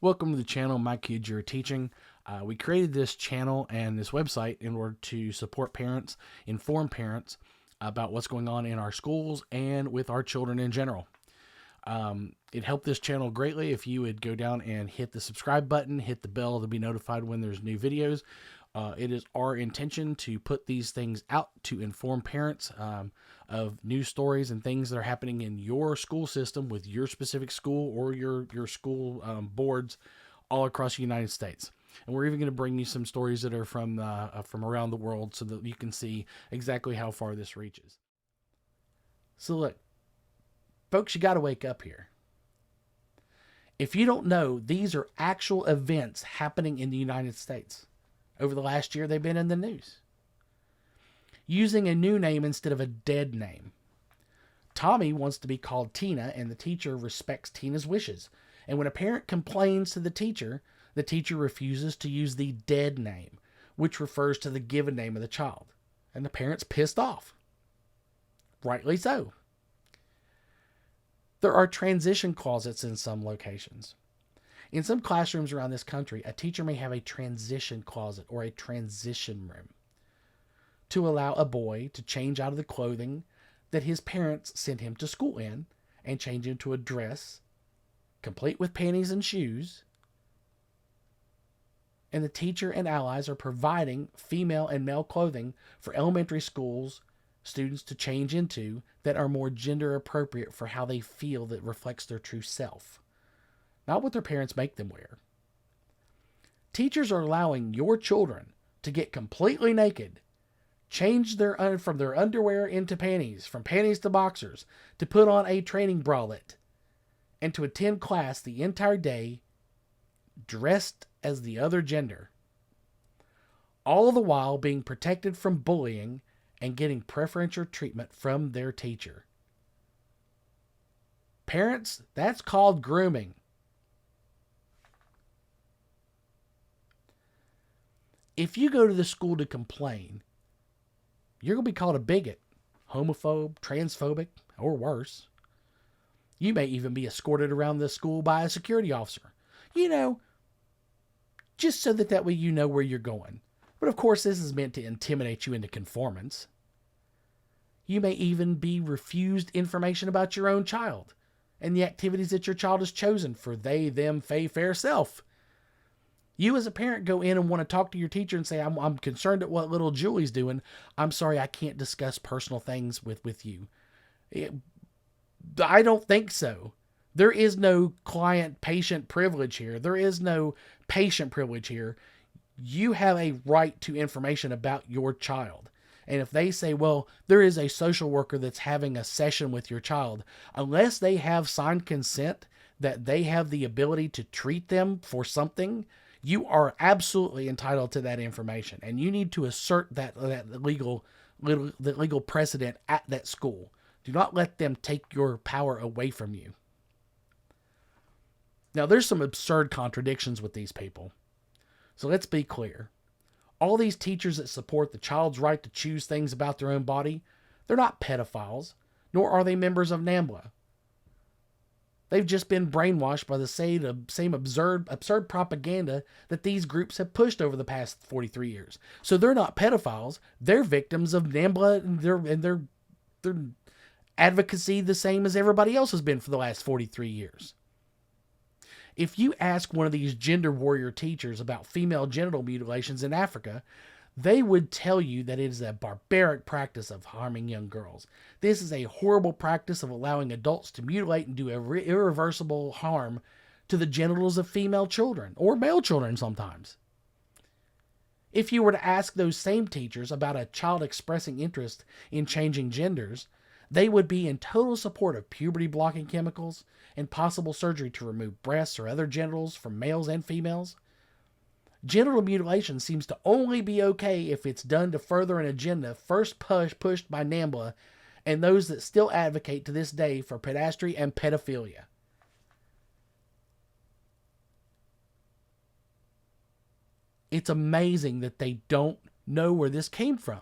Welcome to the channel, My Kids You're Teaching. We created this channel and this website in order to support parents, inform parents about what's going on in our schools and with our children in general. It helped this channel greatly if you would go down and hit the subscribe button, hit the bell to be notified when there's new videos. It is our intention to put these things out to inform parents of news stories and things that are happening in your school system with your specific school or your school boards all across the United States. And we're even going to bring you some stories that are from around the world so that you can see exactly how far this reaches. So look, folks, you got to wake up here. If you don't know, these are actual events happening in the United States. Over the last year, they've been in the news. Using a new name instead of a dead name. Tommy wants to be called Tina, and the teacher respects Tina's wishes. And when a parent complains to the teacher refuses to use the dead name, which refers to the given name of the child. And the parent's pissed off. Rightly so. There are transition closets in some locations. In some classrooms around this country, a teacher may have a transition closet or a transition room to allow a boy to change out of the clothing that his parents sent him to school in and change into a dress, complete with panties and shoes. And the teacher and allies are providing female and male clothing for elementary schools students to change into that are more gender appropriate for how they feel that reflects their true self. Not what their parents make them wear. Teachers are allowing your children to get completely naked, change from their underwear into panties, from panties to boxers, to put on a training bralette, and to attend class the entire day dressed as the other gender. All the while being protected from bullying and getting preferential treatment from their teacher. Parents, that's called grooming. If you go to the school to complain, you're going to be called a bigot, homophobe, transphobic, or worse. You may even be escorted around the school by a security officer. Just so that way you know where you're going. But of course, this is meant to intimidate you into conformance. You may even be refused information about your own child and the activities that your child has chosen for they, them, fey, fair self. You as a parent go in and want to talk to your teacher and say, I'm concerned at what little Julie's doing. I'm sorry, I can't discuss personal things with you. I don't think so. There is no client-patient privilege here. There is no patient privilege here. You have a right to information about your child. And if they say, well, there is a social worker that's having a session with your child, unless they have signed consent that they have the ability to treat them for something, you are absolutely entitled to that information. And you need to assert that legal precedent at that school. Do not let them take your power away from you. Now, there's some absurd contradictions with these people. So let's be clear. All these teachers that support the child's right to choose things about their own body, they're not pedophiles, nor are they members of NAMBLA. They've just been brainwashed by the same absurd propaganda that these groups have pushed over the past 43 years. So they're not pedophiles. They're victims of NAMBLA and their advocacy the same as everybody else has been for the last 43 years. If you ask one of these gender warrior teachers about female genital mutilations in Africa, they would tell you that it is a barbaric practice of harming young girls. This is a horrible practice of allowing adults to mutilate and do irreversible harm to the genitals of female children, or male children sometimes. If you were to ask those same teachers about a child expressing interest in changing genders, they would be in total support of puberty-blocking chemicals and possible surgery to remove breasts or other genitals from males and females. Genital mutilation seems to only be okay if it's done to further an agenda first pushed by NAMBLA and those that still advocate to this day for pedastry and pedophilia. It's amazing that they don't know where this came from.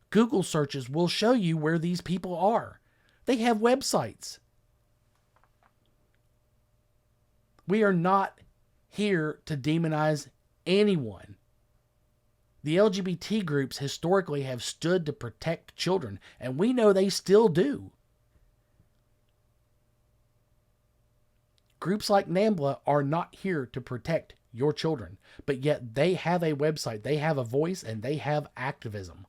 Google searches will show you where these people are. They have websites. We are not here to demonize anyone. The LGBT groups historically have stood to protect children, and we know they still do. Groups like NAMBLA are not here to protect your children, but yet they have a website, they have a voice, and they have activism.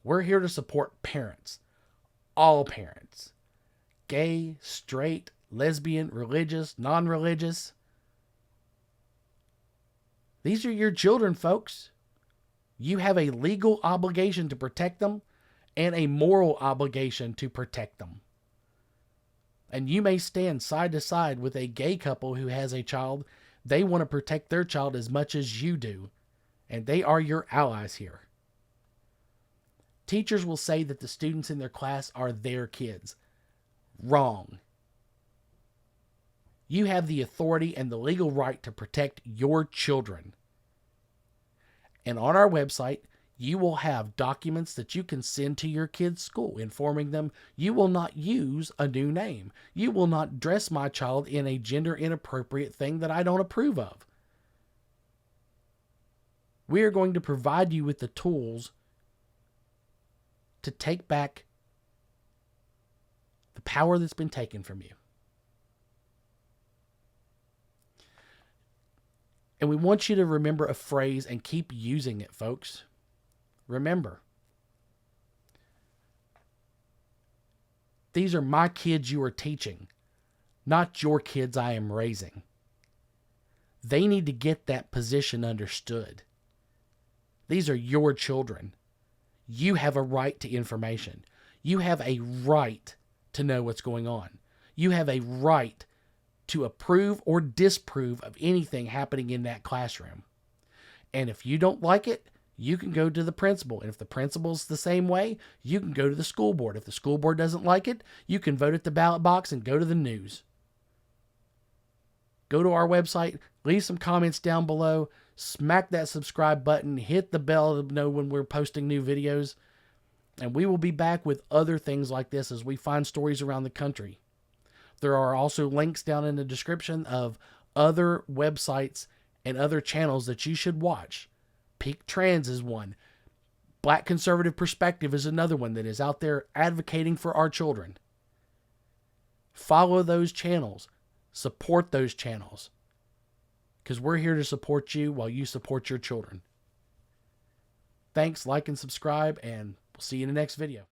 We're here to support parents, all parents, gay, straight, lesbian, religious, non-religious. These are your children, folks. You have a legal obligation to protect them and a moral obligation to protect them. And you may stand side to side with a gay couple who has a child. They want to protect their child as much as you do. And they are your allies here. Teachers will say that the students in their class are their kids. Wrong. You have the authority and the legal right to protect your children. And on our website, you will have documents that you can send to your kids' school informing them you will not use a new name. You will not dress my child in a gender inappropriate thing that I don't approve of. We are going to provide you with the tools to take back the power that's been taken from you. And we want you to remember a phrase and keep using it, folks. Remember, these are my kids you are teaching, not your kids I am raising. They need to get that position understood. These are your children. You have a right to information. You have a right to know what's going on. You have a right to approve or disapprove of anything happening in that classroom. And if you don't like it, you can go to the principal. And if the principal's the same way, you can go to the school board. If the school board doesn't like it, you can vote at the ballot box and go to the news. Go to our website, leave some comments down below, smack that subscribe button, hit the bell to know when we're posting new videos. And we will be back with other things like this as we find stories around the country. There are also links down in the description of other websites and other channels that you should watch. Peak Trans is one. Black Conservative Perspective is another one that is out there advocating for our children. Follow those channels. Support those channels. Because we're here to support you while you support your children. Thanks, like and subscribe, and we'll see you in the next video.